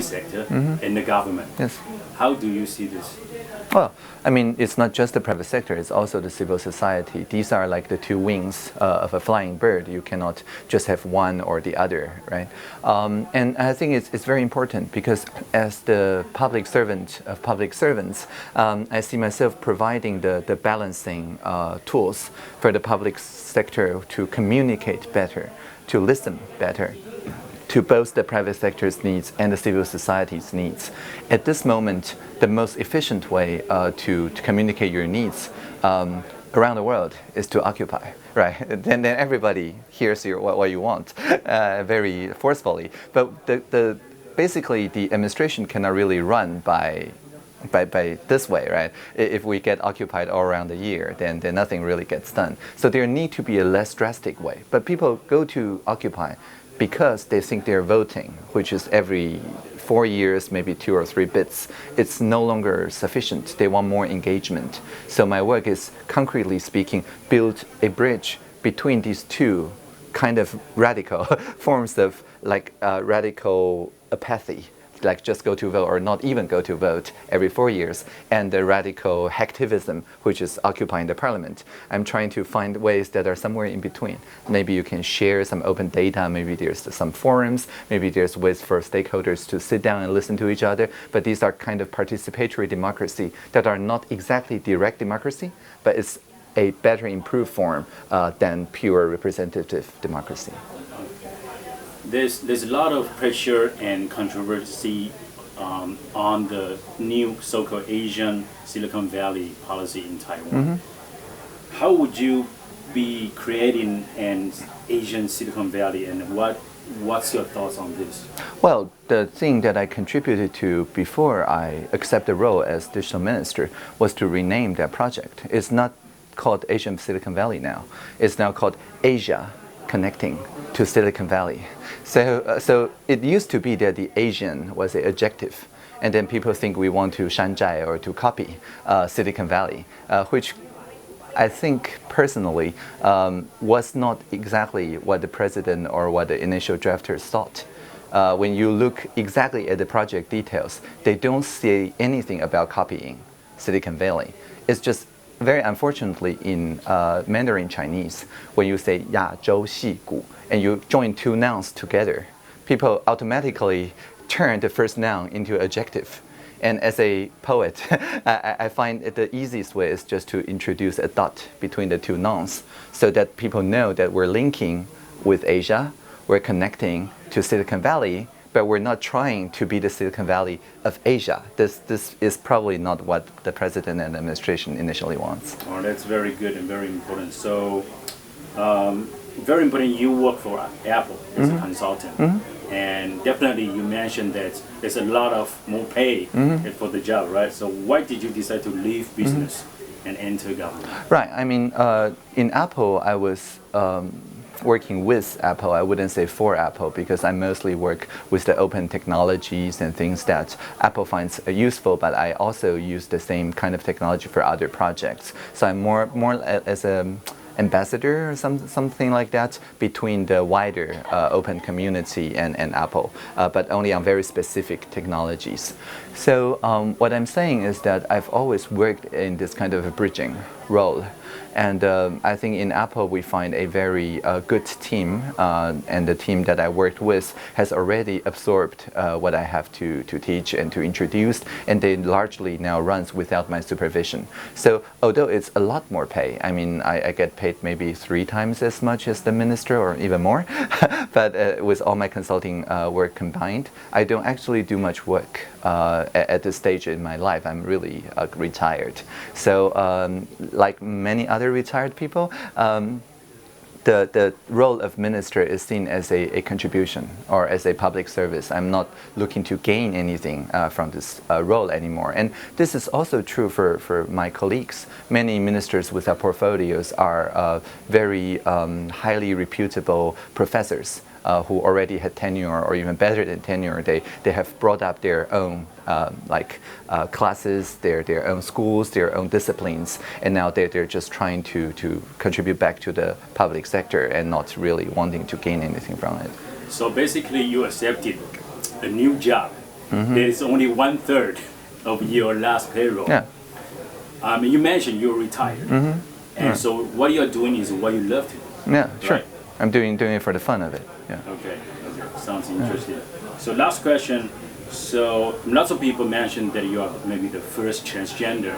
sector and the government. Yes. How do you see this? Well, I mean, it's not just the private sector, it's also the civil society. These are like the two wings of a flying bird. You cannot just have one or the other, right? And I think it's very important because as the public servant of public servants, I see myself providing the balancing tools for the public sector to communicate better, to listen better, to both the private sector's needs and the civil society's needs. At this moment, the most efficient way to communicate your needs around the world is to occupy, right? Then everybody hears what you want very forcefully. But basically, the administration cannot really run by this way, right? If we get occupied all around the year, then nothing really gets done. So there need to be a less drastic way. But people go to occupy because they think they're voting, which is every 4 years, maybe 2 or 3 bits. It's no longer sufficient. They want more engagement. So my work is, concretely speaking, build a bridge between these two kind of radical forms of like radical apathy, like just go to vote or not even go to vote every 4 years, and the radical hacktivism, which is occupying the parliament. I'm trying to find ways that are somewhere in between. Maybe you can share some open data, maybe there's some forums, maybe there's ways for stakeholders to sit down and listen to each other, but these are kind of participatory democracy that are not exactly direct democracy, but it's a better improved form than pure representative democracy. There's a lot of pressure and controversy on the new so-called Asian Silicon Valley policy in Taiwan. How would you be creating an Asian Silicon Valley, and what's your thoughts on this? Well, the thing that I contributed to before I accept the role as digital minister was to rename that project. It's not called Asian Silicon Valley now. It's now called Asia Connecting to Silicon Valley. So it used to be that the Asian was an adjective, and then people think we want to shanzhai or to copy Silicon Valley, which I think personally was not exactly what the president or what the initial drafters thought. When you look exactly at the project details, they don't say anything about copying Silicon Valley. It's just very unfortunately in Mandarin Chinese, when you say 亚洲戏骨 and you join two nouns together, people automatically turn the first noun into adjective. And as a poet, I find the easiest way is just to introduce a dot between the two nouns so that people know that we're linking with Asia, we're connecting to Silicon Valley, but we're not trying to be the Silicon Valley of Asia. This is probably not what the president and the administration initially wants. Oh, that's very good and very important. So, very important, you work for Apple as a consultant. And definitely you mentioned that there's a lot of more pay for the job, right? So why did you decide to leave business and enter government? Right, I mean, in Apple, I was working with Apple. I wouldn't say for Apple, because I mostly work with the open technologies and things that Apple finds useful, but I also use the same kind of technology for other projects. So I'm more as an ambassador or something like that between the wider open community and Apple, but only on very specific technologies. So what I'm saying is that I've always worked in this kind of a bridging role. And I think in Apple we find a very good team, and the team that I worked with has already absorbed what I have to teach and to introduce, and they largely now runs without my supervision. So although it's a lot more pay, I mean I get paid maybe 3 times as much as the minister or even more, but with all my consulting work combined, I don't actually do much work at this stage in my life. I'm really retired. So like many other retired people, the role of minister is seen as a contribution or as a public service. I'm not looking to gain anything from this role anymore. And this is also true for my colleagues. Many ministers with their portfolios are very highly reputable professors who already had tenure or even better than tenure. They have brought up their own classes, their own schools, their own disciplines, and now they're just trying to contribute back to the public sector and not really wanting to gain anything from it. So basically you accepted a new job there is only 1/3 of your last payroll. Yeah. You mentioned you're retired, and so what you're doing is what you love to do. Yeah, sure. Right? I'm doing it for the fun of it. Yeah. Okay, sounds interesting. So last question. So lots of people mentioned that you are maybe the first transgender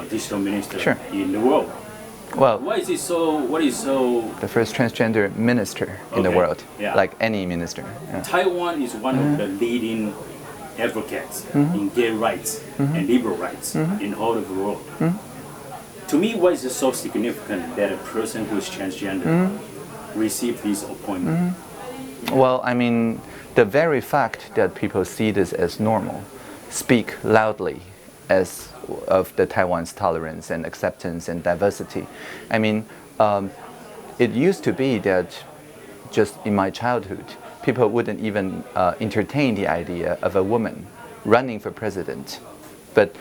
digital minister Sure. in the world. Well, What is so? the first transgender minister in the Okay, world, yeah. like any minister. Yeah. Taiwan is one of the leading advocates in gay rights and liberal rights in the whole of the world. To me, what is so significant that a person who is transgender receive this appointment? Well, I mean, the very fact that people see this as normal, speak loudly as of the Taiwan's tolerance and acceptance and diversity. I mean, it used to be that just in my childhood, people wouldn't even entertain the idea of a woman running for president. But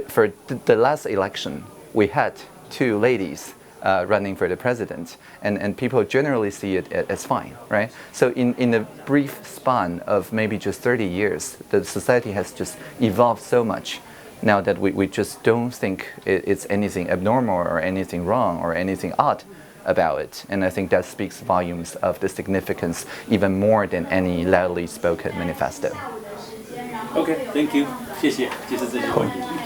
for the last election, we had 2 ladies running for the president, and people generally see it as fine, right? So in a brief span of maybe just 30 years, the society has just evolved so much now that we just don't think it's anything abnormal or anything wrong or anything odd about it. And I think that speaks volumes of the significance even more than any loudly spoken manifesto. Okay, thank you. 谢谢，就是这些问题。